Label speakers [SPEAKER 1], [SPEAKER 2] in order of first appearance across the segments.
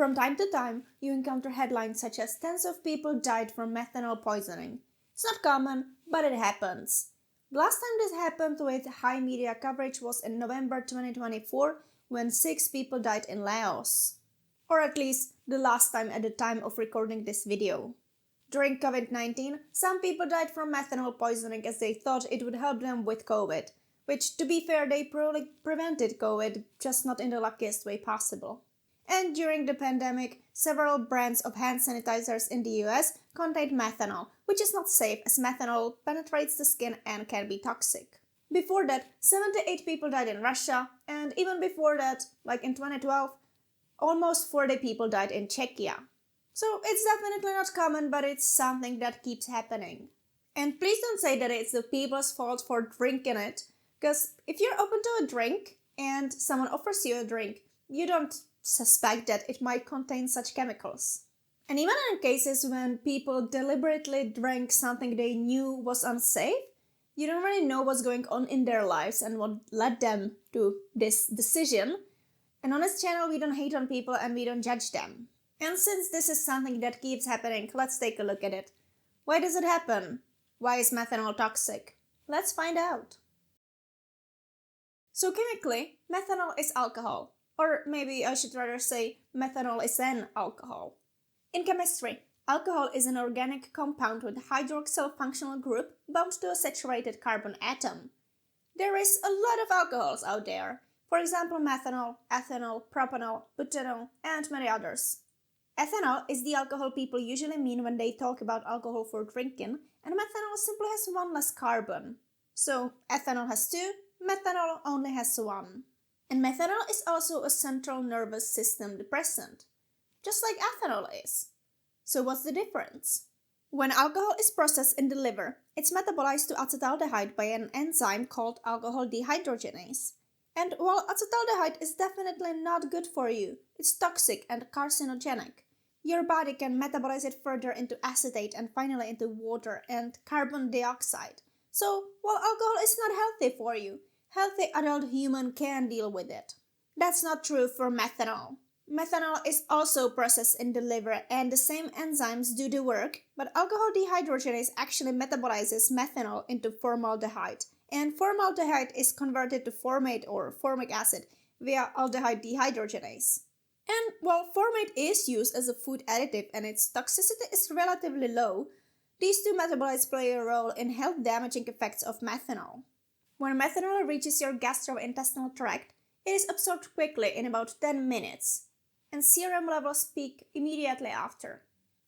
[SPEAKER 1] From time to time, you encounter headlines such as tens of people died from methanol poisoning. It's not common, but it happens. The last time this happened with high media coverage was in November 2024 when 6 people died in Laos. Or at least the last time at the time of recording this video. During COVID-19, some people died from methanol poisoning as they thought it would help them with COVID, which, to be fair, they probably prevented COVID, just not in the luckiest way possible. And during the pandemic, several brands of hand sanitizers in the US contained methanol, which is not safe as methanol penetrates the skin and can be toxic. Before that, 78 people died in Russia, and even before that, like in 2012, almost 40 people died in Czechia. So it's definitely not common, but it's something that keeps happening. And please don't say that it's the people's fault for drinking it, because if you're open to a drink and someone offers you a drink, you don't suspect that it might contain such chemicals. And even in cases when people deliberately drank something they knew was unsafe, you don't really know what's going on in their lives and what led them to this decision. And on this channel, we don't hate on people and we don't judge them. And since this is something that keeps happening, let's take a look at it. Why does it happen? Why is methanol toxic? Let's find out. So chemically, methanol is alcohol. Or maybe I should rather say methanol is an alcohol. In chemistry, alcohol is an organic compound with a hydroxyl functional group bound to a saturated carbon atom. There is a lot of alcohols out there. For example, methanol, ethanol, propanol, butanol, and many others. Ethanol is the alcohol people usually mean when they talk about alcohol for drinking, and methanol simply has one less carbon. So ethanol has 2, methanol only has 1. And methanol is also a central nervous system depressant, just like ethanol is. So what's the difference? When alcohol is processed in the liver, it's metabolized to acetaldehyde by an enzyme called alcohol dehydrogenase. And while acetaldehyde is definitely not good for you, it's toxic and carcinogenic. Your body can metabolize it further into acetate and finally into water and carbon dioxide. So while alcohol is not healthy for you, healthy adult human can deal with it. That's not true for methanol. Methanol is also processed in the liver and the same enzymes do the work, but alcohol dehydrogenase actually metabolizes methanol into formaldehyde, and formaldehyde is converted to formate or formic acid via aldehyde dehydrogenase. And while formate is used as a food additive and its toxicity is relatively low, these two metabolites play a role in health-damaging effects of methanol. When methanol reaches your gastrointestinal tract, it is absorbed quickly in about 10 minutes, and serum levels peak immediately after.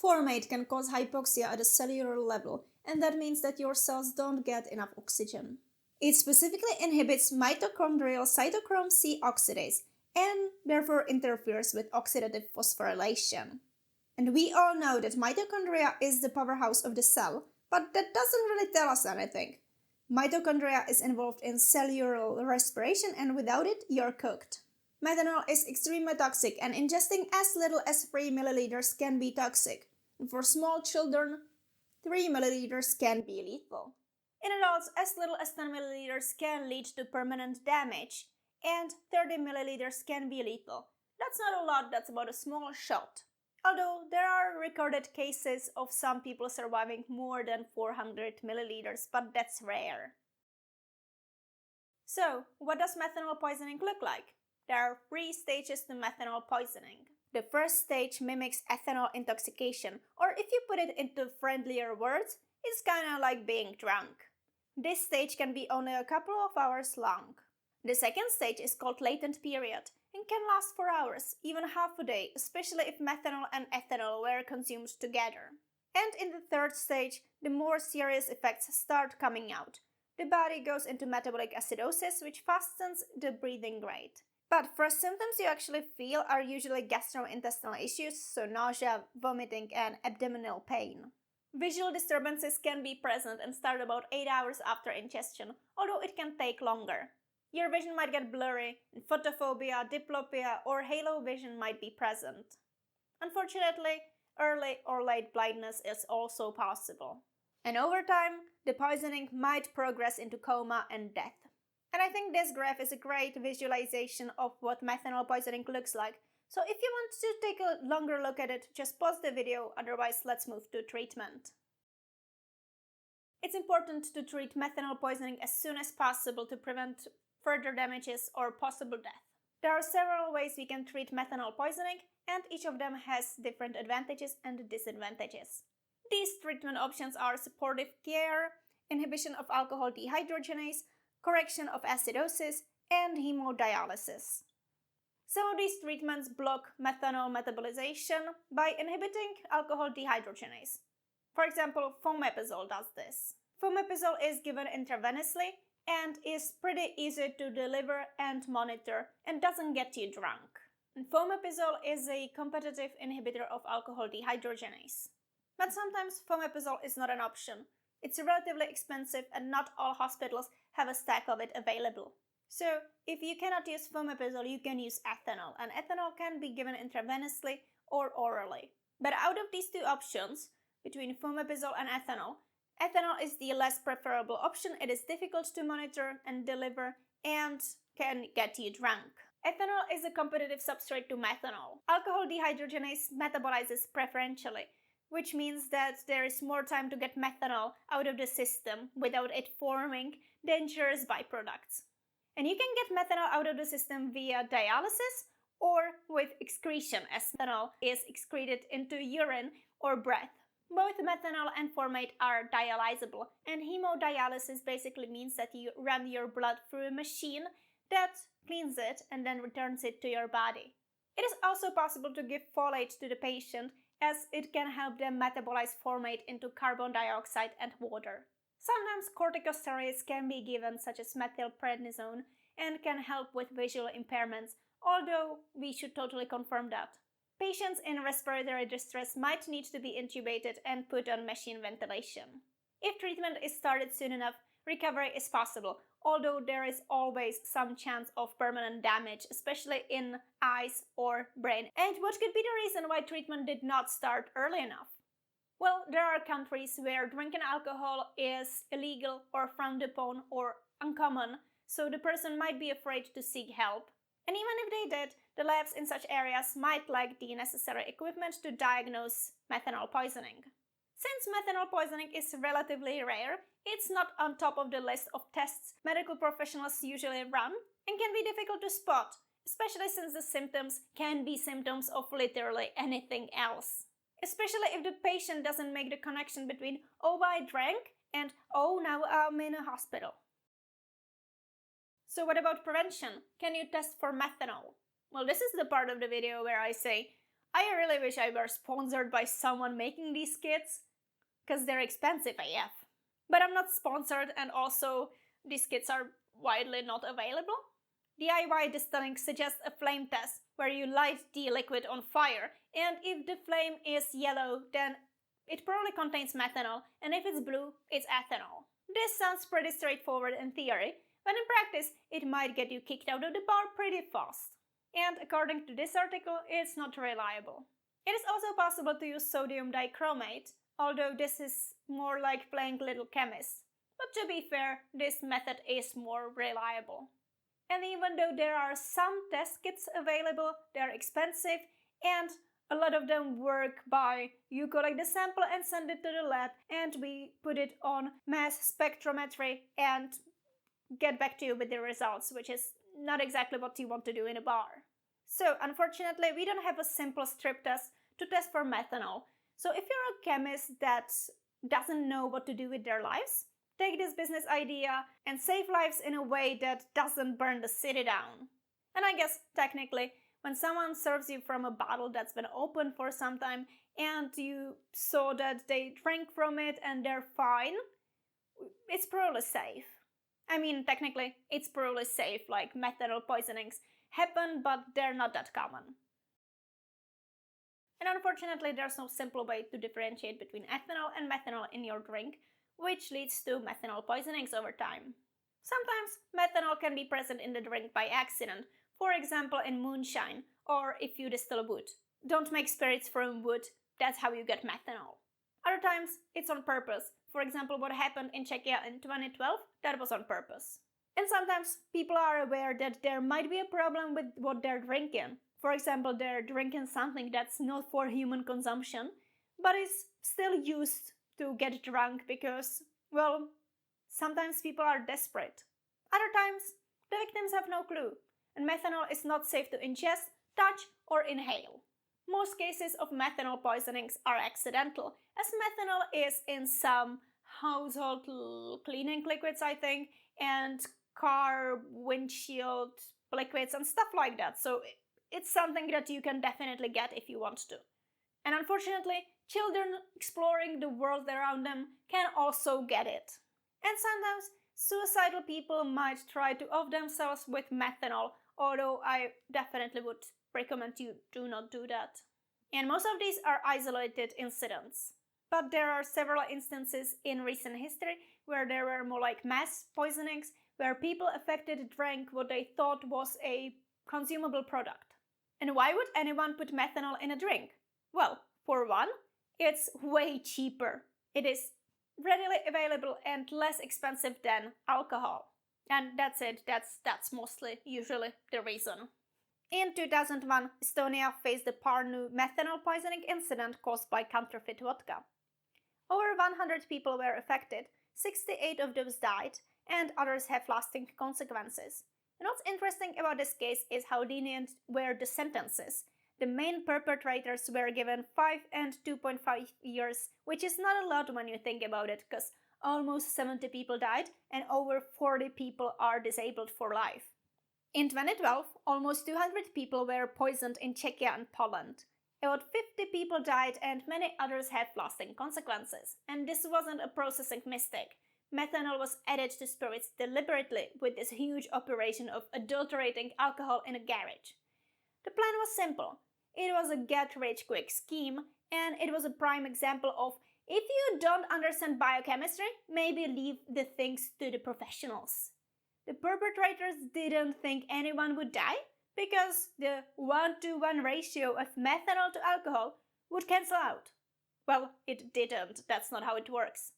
[SPEAKER 1] Formate can cause hypoxia at a cellular level, and that means that your cells don't get enough oxygen. It specifically inhibits mitochondrial cytochrome C oxidase, and therefore interferes with oxidative phosphorylation. And we all know that mitochondria is the powerhouse of the cell, but that doesn't really tell us anything. Mitochondria is involved in cellular respiration, and without it, you're cooked. Methanol is extremely toxic, and ingesting as little as 3 milliliters can be toxic. And for small children, 3 milliliters can be lethal. In adults, as little as 10 milliliters can lead to permanent damage, and 30 milliliters can be lethal. That's not a lot, that's about a small shot. Although there are recorded cases of some people surviving more than 400 milliliters, but that's rare. So, what does methanol poisoning look like? There are 3 stages to methanol poisoning. The first stage mimics ethanol intoxication, or if you put it into friendlier words, it's kinda like being drunk. This stage can be only a couple of hours long. The second stage is called latent period and can last for hours, even half a day, especially if methanol and ethanol were consumed together. And in the third stage, the more serious effects start coming out. The body goes into metabolic acidosis, which fastens the breathing rate. But first symptoms you actually feel are usually gastrointestinal issues, so nausea, vomiting, and abdominal pain. Visual disturbances can be present and start about 8 hours after ingestion, although it can take longer. Your vision might get blurry, and photophobia, diplopia, or halo vision might be present. Unfortunately, early or late blindness is also possible. And over time, the poisoning might progress into coma and death. And I think this graph is a great visualization of what methanol poisoning looks like, So if you want to take a longer look at it, just pause the video, otherwise let's move to treatment. It's important to treat methanol poisoning as soon as possible to prevent further damages or possible death. There are several ways we can treat methanol poisoning, and each of them has different advantages and disadvantages. These treatment options are supportive care, inhibition of alcohol dehydrogenase, correction of acidosis, and hemodialysis. Some of these treatments block methanol metabolization by inhibiting alcohol dehydrogenase. For example, fomepizole does this. Fomepizole is given intravenously and is pretty easy to deliver and monitor and doesn't get you drunk. And fomepizole is a competitive inhibitor of alcohol dehydrogenase. But sometimes fomepizole is not an option. It's relatively expensive and not all hospitals have a stack of it available. So, if you cannot use fomepizole, you can use ethanol, and ethanol can be given intravenously or orally. But out of these two options, between fomepizole and ethanol, ethanol is the less preferable option. It is difficult to monitor and deliver and can get you drunk. Ethanol is a competitive substrate to methanol. Alcohol dehydrogenase metabolizes preferentially, which means that there is more time to get methanol out of the system without it forming dangerous byproducts. And you can get methanol out of the system via dialysis or with excretion, as methanol is excreted into urine or breath. Both methanol and formate are dialyzable, and hemodialysis basically means that you run your blood through a machine that cleans it and then returns it to your body. It is also possible to give folate to the patient, as it can help them metabolize formate into carbon dioxide and water. Sometimes corticosteroids can be given, such as methylprednisone, and can help with visual impairments, although we should totally confirm that. Patients in respiratory distress might need to be intubated and put on machine ventilation. If treatment is started soon enough, recovery is possible, although there is always some chance of permanent damage, especially in eyes or brain. And what could be the reason why treatment did not start early enough? Well, there are countries where drinking alcohol is illegal or frowned upon or uncommon, so the person might be afraid to seek help. And even if they did, the labs in such areas might lack the necessary equipment to diagnose methanol poisoning. Since methanol poisoning is relatively rare, it's not on top of the list of tests medical professionals usually run and can be difficult to spot, especially since the symptoms can be symptoms of literally anything else. Especially if the patient doesn't make the connection between, oh, I drank, and oh, now I'm in a hospital. So what about prevention? Can you test for methanol? Well, this is the part of the video where I say, I really wish I were sponsored by someone making these kits, because they're expensive AF. But I'm not sponsored, and also these kits are widely not available. DIY Distilling suggests a flame test where you light the liquid on fire, and if the flame is yellow, then it probably contains methanol, and if it's blue, it's ethanol. This sounds pretty straightforward in theory, but in practice, it might get you kicked out of the bar pretty fast. And according to this article, it's not reliable. It is also possible to use sodium dichromate, although this is more like playing little chemist. But to be fair, this method is more reliable. And even though there are some test kits available, they are expensive, and a lot of them work by you collect the sample and send it to the lab, and we put it on mass spectrometry and get back to you with the results, which is not exactly what you want to do in a bar. So unfortunately, we don't have a simple strip test to test for methanol. So if you're a chemist that doesn't know what to do with their lives, take this business idea and save lives in a way that doesn't burn the city down. And I guess technically, when someone serves you from a bottle that's been open for some time and you saw that they drank from it and they're fine, it's probably safe. I mean, technically, it's probably safe, like methanol poisonings happen, but they're not that common. And unfortunately, there's no simple way to differentiate between ethanol and methanol in your drink, which leads to methanol poisonings over time. Sometimes methanol can be present in the drink by accident, for example in moonshine, or if you distill wood. Don't make spirits from wood, that's how you get methanol. Other times, it's on purpose. For example, what happened in Czechia in 2012, that was on purpose. And sometimes people are aware that there might be a problem with what they're drinking. For example, they're drinking something that's not for human consumption, but is still used to get drunk because, well, sometimes people are desperate. Other times, the victims have no clue, and methanol is not safe to ingest, touch, or inhale. Most cases of methanol poisonings are accidental, as methanol is in some household cleaning liquids, I think, and car windshield liquids and stuff like that. So it's something that you can definitely get if you want to. And unfortunately, children exploring the world around them can also get it. And sometimes suicidal people might try to off themselves with methanol, although I definitely would recommend you do not do that. And most of these are isolated incidents. But there are several instances in recent history where there were more like mass poisonings, where people affected drank what they thought was a consumable product. And why would anyone put methanol in a drink? Well, for one, it's way cheaper. It is readily available and less expensive than alcohol. And that's it. That's mostly usually the reason. In 2001, Estonia faced the Pärnu methanol poisoning incident caused by counterfeit vodka. Over 100 people were affected, 68 of those died, and others have lasting consequences. And what's interesting about this case is how lenient were the sentences. The main perpetrators were given 5 and 2.5 years, which is not a lot when you think about it, because almost 70 people died and over 40 people are disabled for life. In 2012, almost 200 people were poisoned in Czechia and Poland. About 50 people died and many others had lasting consequences. And this wasn't a processing mistake. Methanol was added to spirits deliberately with this huge operation of adulterating alcohol in a garage. The plan was simple. It was a get-rich-quick scheme, and it was a prime example of if you don't understand biochemistry, maybe leave the things to the professionals. The perpetrators didn't think anyone would die because the 1-to-1 ratio of methanol to alcohol would cancel out. Well, it didn't. That's not how it works.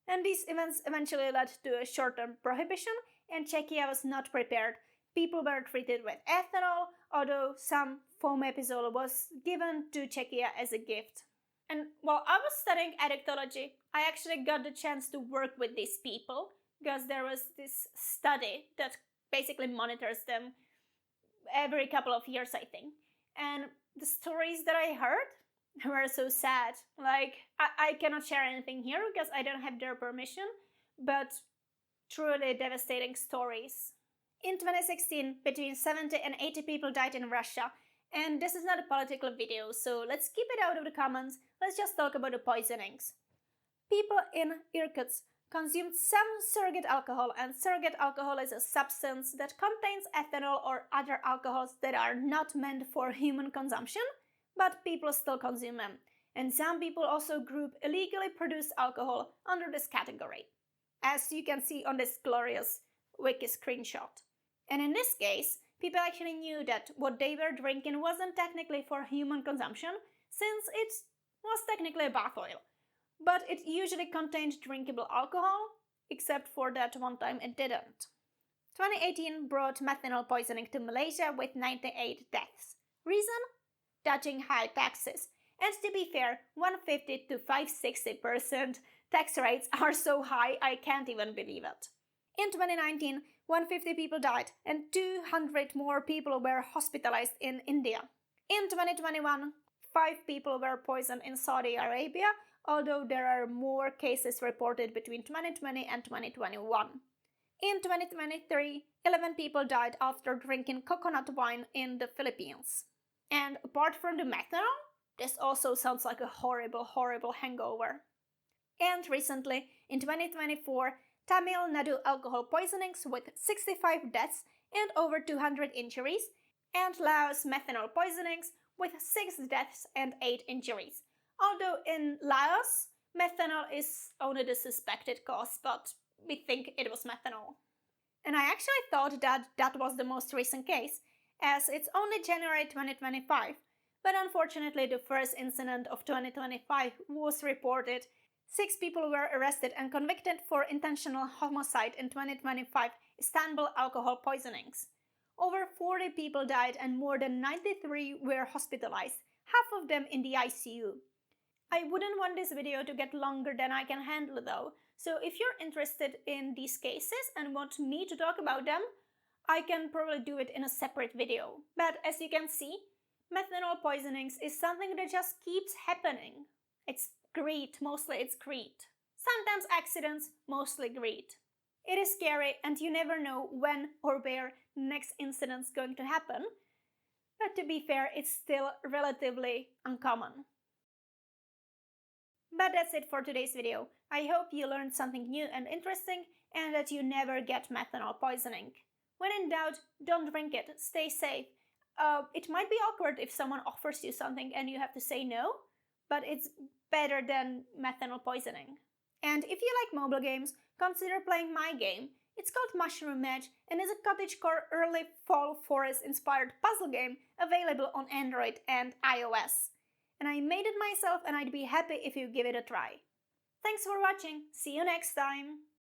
[SPEAKER 1] And these events eventually led to a short-term prohibition, and Czechia was not prepared. People were treated with ethanol, although some fomepizole was given to Czechia as a gift. And while I was studying addictology, I actually got the chance to work with these people, because there was this study that basically monitors them every couple of years, I think. And the stories that I heard were so sad. Like, I cannot share anything here because I don't have their permission, but truly devastating stories. In 2016, between 70 and 80 people died in Russia, and this is not a political video, so let's keep it out of the comments. Let's just talk about the poisonings. People in Irkutsk consumed some surrogate alcohol, and surrogate alcohol is a substance that contains ethanol or other alcohols that are not meant for human consumption, but people still consume them. And some people also group illegally produced alcohol under this category, as you can see on this glorious wiki screenshot. And in this case, people actually knew that what they were drinking wasn't technically for human consumption, since it was technically a bath oil. But it usually contained drinkable alcohol, except for that one time it didn't. 2018 brought methanol poisoning to Malaysia with 98 deaths. Reason? Dodging high taxes. And to be fair, 150 to 560% tax rates are so high I can't even believe it. In 2019, 150 people died and 200 more people were hospitalized in India. In 2021, 5 people were poisoned in Saudi Arabia, although there are more cases reported between 2020 and 2021. In 2023, 11 people died after drinking coconut wine in the Philippines. And apart from the methanol, this also sounds like a horrible, horrible hangover. And recently, in 2024, Tamil Nadu alcohol poisonings with 65 deaths and over 200 injuries, and Laos methanol poisonings with 6 deaths and 8 injuries. Although in Laos, methanol is only the suspected cause, but we think it was methanol. And I actually thought that was the most recent case, as it's only January 2025, but unfortunately the first incident of 2025 was reported. 6 people were arrested and convicted for intentional homicide in 2025 Istanbul alcohol poisonings. Over 40 people died and more than 93 were hospitalized, half of them in the ICU. I wouldn't want this video to get longer than I can handle though, so if you're interested in these cases and want me to talk about them, I can probably do it in a separate video. But as you can see, methanol poisonings is something that just keeps happening. It's greed, mostly it's greed. Sometimes accidents, mostly greed. It is scary and you never know when or where the next incident's going to happen, but to be fair, it's still relatively uncommon. But that's it for today's video. I hope you learned something new and interesting and that you never get methanol poisoning. When in doubt, don't drink it, stay safe. It might be awkward if someone offers you something and you have to say no, but it's better than methanol poisoning. And if you like mobile games, consider playing my game. It's called Mushroom Match and is a cottagecore early fall forest inspired puzzle game available on Android and iOS. And I made it myself and I'd be happy if you give it a try. Thanks for watching, see you next time!